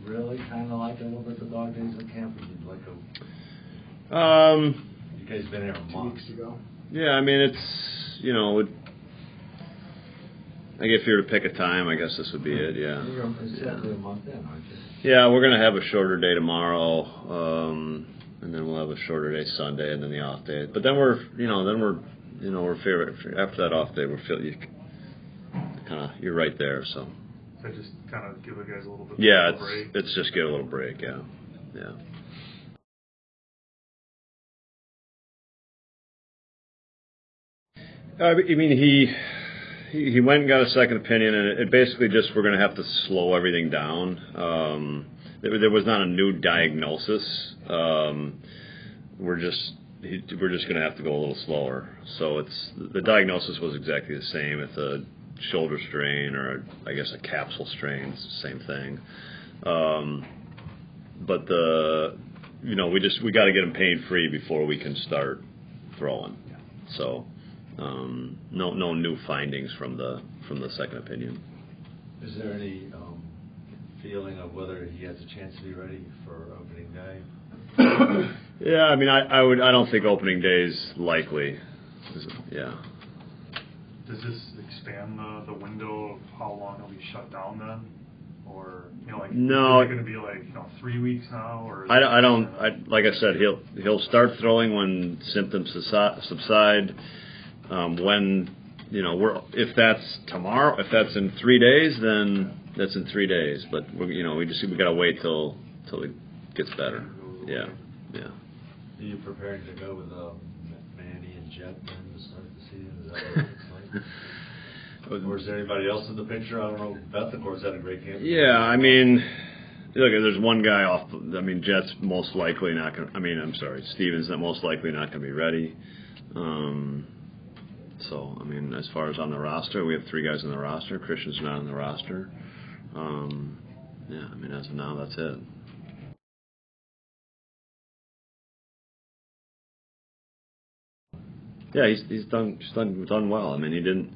really kind of like a little bit the dog days of camp? Or you'd like you guys been here a month. 2 weeks ago. Yeah, I mean, it's, you know, I guess if you were to pick a time, I guess this would be it, yeah. You're exactly a month in, aren't you? Yeah, we're going to have a shorter day tomorrow, and then we'll have a shorter day Sunday, and then the off day. But then we're after that off day, you're right there, so. So just kind of give the guys a little bit of a break? It's just get a little break, yeah. I mean, he went and got a second opinion, and it basically just we're going to have to slow everything down. There was not a new diagnosis. We're just going to have to go a little slower. So the diagnosis was exactly the same. It's a shoulder strain or I guess a capsule strain. It's the same thing. But we got to get him pain free before we can start throwing. So no new findings from the second opinion. Is there any feeling of whether he has a chance to be ready for opening day? Yeah, I mean, I don't think opening day is likely. Yeah. Does this expand the window of how long he'll be shut down then, or no? Is it going to be 3 weeks now, or? Like I said, he'll start throwing when symptoms subside. If that's tomorrow, if that's in 3 days, then that's in 3 days. But we got to wait till it gets better. Yeah. Are you preparing to go with Manny and Jet then to start the season? Is that what it looks like? Or is there anybody else in the picture? I don't know. Bethancourt's had a great camp. Yeah, I mean, look, there's one guy off. I mean, Jet's most likely not going to. I mean, I'm sorry, Stephen's most likely not going to be ready. So, I mean, as far as on the roster, we have 3 guys on the roster. Christian's not on the roster. I mean, as of now, that's it. Yeah, he's done well. I mean, he didn't,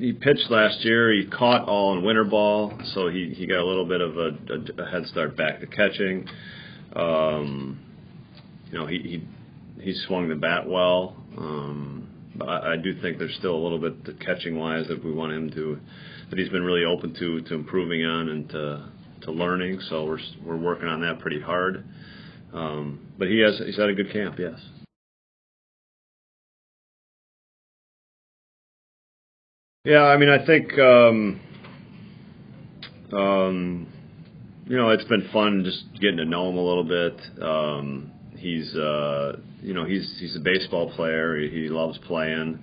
he pitched last year. He caught all in winter ball, so he got a little bit of a head start back to catching. He swung the bat well. But I do think there's still a little bit catching wise that we want him to, that he's been really open to improving on and to learning. So we're working on that pretty hard. But he's had a good camp, yes. Yeah, I mean, I think it's been fun just getting to know him a little bit. He's a baseball player. He loves playing.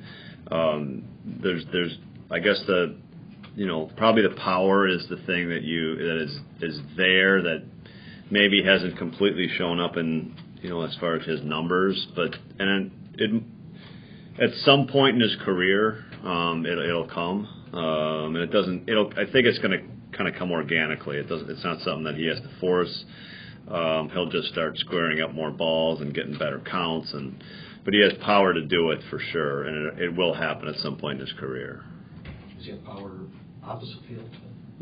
There's I guess probably the power is the thing that is there that maybe hasn't completely shown up in as far as his numbers, but at some point in his career it'll come. And it doesn't. I think it's going to kind of come organically. It's not something that he has to force. He'll just start squaring up more balls and getting better counts, but he has power to do it for sure, and it will happen at some point in his career. Does he have power opposite field?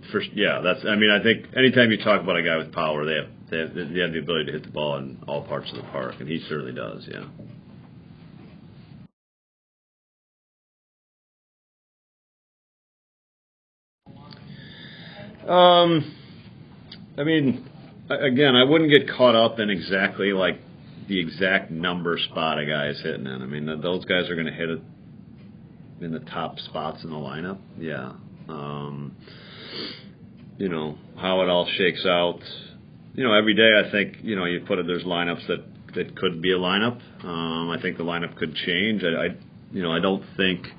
I think anytime you talk about a guy with power, they have the ability to hit the ball in all parts of the park, and he certainly does. Yeah. I mean, again, I wouldn't get caught up in exactly like the exact number spot a guy is hitting in. I mean, those guys are going to hit it in the top spots in the lineup. Yeah. How it all shakes out. Every day I think, you put it, there's lineups that could be a lineup. I think the lineup could change. I don't think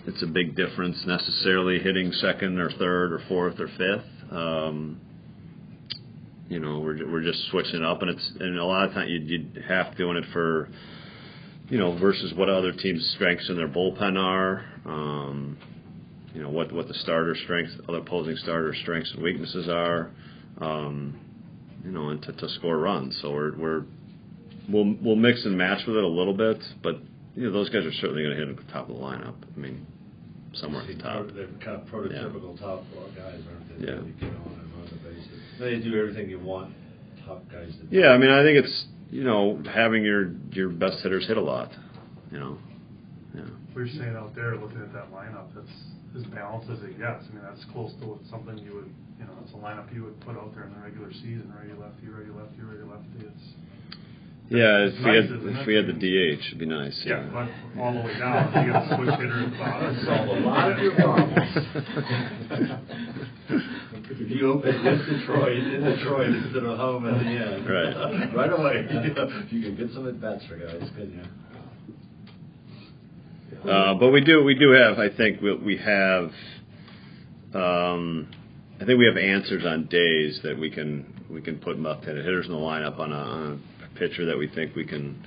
it's a big difference necessarily hitting second or third or fourth or fifth. We're just switching it up, and a lot of times you'd have doing it for, versus what other teams' strengths in their bullpen are. What the starter strengths, other opposing starter strengths and weaknesses are. And to score runs. So we'll mix and match with it a little bit, but those guys are certainly going to hit at the top of the lineup. I mean, somewhere at the top. They're kind of prototypical top guys, aren't they? Yeah. You get on and run the bases. They do everything you want top guys to do. Yeah, I mean, I think it's, having your best hitters hit a lot, Yeah. We were saying out there, looking at that lineup, that's as balanced as it gets. I mean, that's close to something you would, it's a lineup you would put out there in the regular season, righty, lefty, righty, lefty, righty, lefty. If we had the DH, it'd be nice. Yeah, but all the way down, you got a switch hitter at the bottom. Solve a lot of your problems. If you open in Detroit instead of home at the end, right away, you can get some at bats for guys, couldn't you? But we do have. I think we have. I think we have answers on days that we can put left-handed hitters in the lineup on a pitcher that we think we can,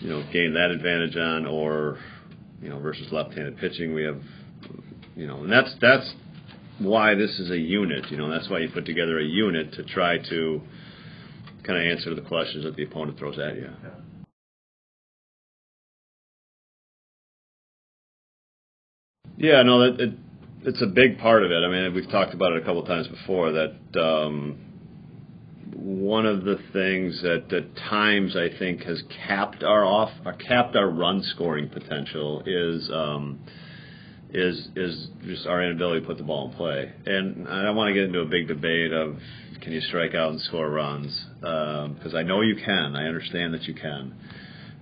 gain that advantage on, or versus left-handed pitching. We have, and that's why this is a unit. That's why you put together a unit to try to kind of answer the questions that the opponent throws at you. Yeah. Yeah, no, it's a big part of it. I mean, we've talked about it a couple of times before, that one of the things that at times I think has capped our run scoring potential is just our inability to put the ball in play. And I don't want to get into a big debate of can you strike out and score runs, because I know you can. I understand that you can,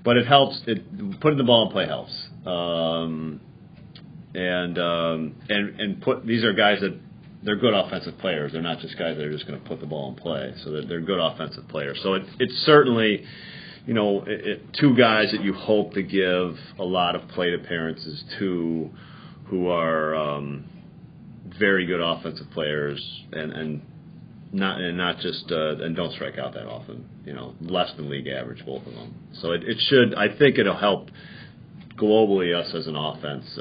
but it helps. Putting the ball in play helps. These are guys that they're good offensive players. They're not just guys that are just going to put the ball in play. So they're good offensive players. So it's certainly, two guys that you hope to give a lot of plate appearances to, who are very good offensive players and not just and don't strike out that often. Less than league average, both of them. So it should. I think it'll help globally us as an offense,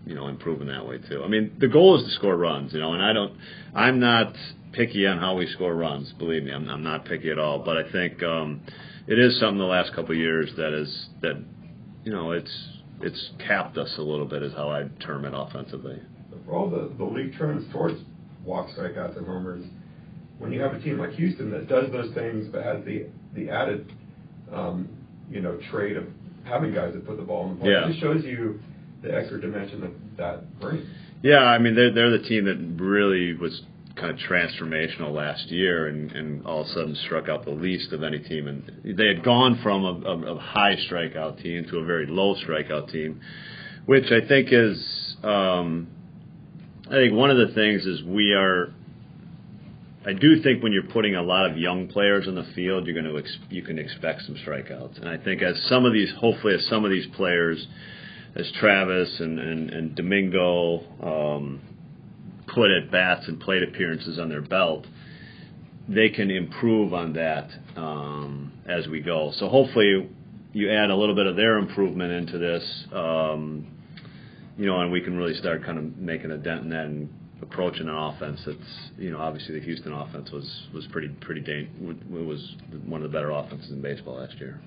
improve in that way too. I mean, the goal is to score runs, and I'm not picky on how we score runs. Believe me, I'm not picky at all. But I think it is something the last couple of years it's capped us a little bit, is how I'd term it offensively. For all the league trends towards walks, strikeouts, and homers, when you have a team like Houston that does those things but has the added trait of having guys that put the ball in the play, it just shows you the extra dimension that brings. Yeah, I mean, they're the team that really was kind of transformational last year and all of a sudden struck out the least of any team. And they had gone from a high strikeout team to a very low strikeout team, which I think is, I think one of the things is I do think when you're putting a lot of young players in the field, you can expect some strikeouts. And I think as some of these players, as Travis and Domingo, put at bats and plate appearances on their belt, they can improve on that as we go. So hopefully you add a little bit of their improvement into this, and we can really start kind of making a dent in that and approaching an offense that's, obviously the Houston offense was pretty it was one of the better offenses in baseball last year.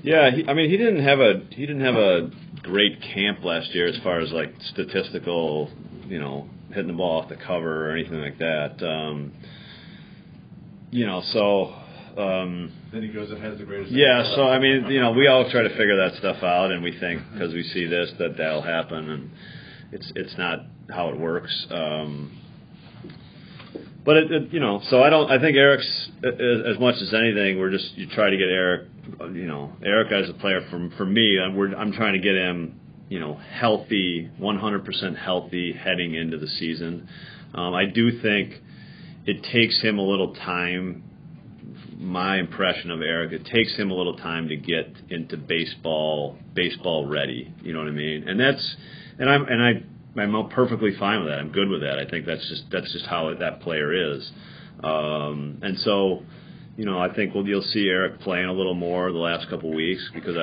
Yeah, he didn't have a great camp last year as far as like statistical, hitting the ball off the cover or anything like that. Then he goes and has the greatest. Yeah, so I mean, we all try to figure that stuff out, and we think because we see this that'll happen, and it's not how it works. But so I think Eric's, as much as anything, you try to get Eric, Eric as a player for me, I'm trying to get him, healthy, 100% healthy heading into the season. I do think it takes him a little time. My impression of Eric, it takes him a little time to get into baseball ready. You know what I mean? And I'm perfectly fine with that. I'm good with that. I think that's just how that player is. And so, I think you'll see Eric playing a little more the last couple of weeks, because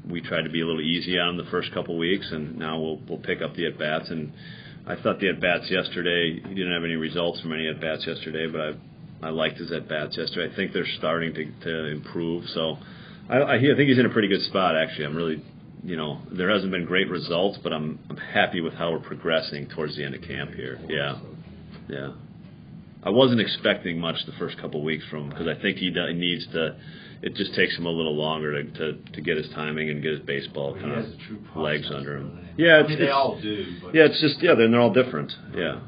we tried to be a little easy on him the first couple of weeks, and now we'll pick up the at bats. And I thought the at bats yesterday, he didn't have any results from any at bats yesterday, but I liked his at bats yesterday. I think they're starting to improve. So I think he's in a pretty good spot. Actually, I'm really there hasn't been great results, but I'm happy with how we're progressing towards the end of camp here. Yeah. I wasn't expecting much the first couple of weeks from him because I think he needs to. It just takes him a little longer to get his timing and get his baseball kind of legs under him. Yeah, they all do. But it's just then they're all different. Yeah.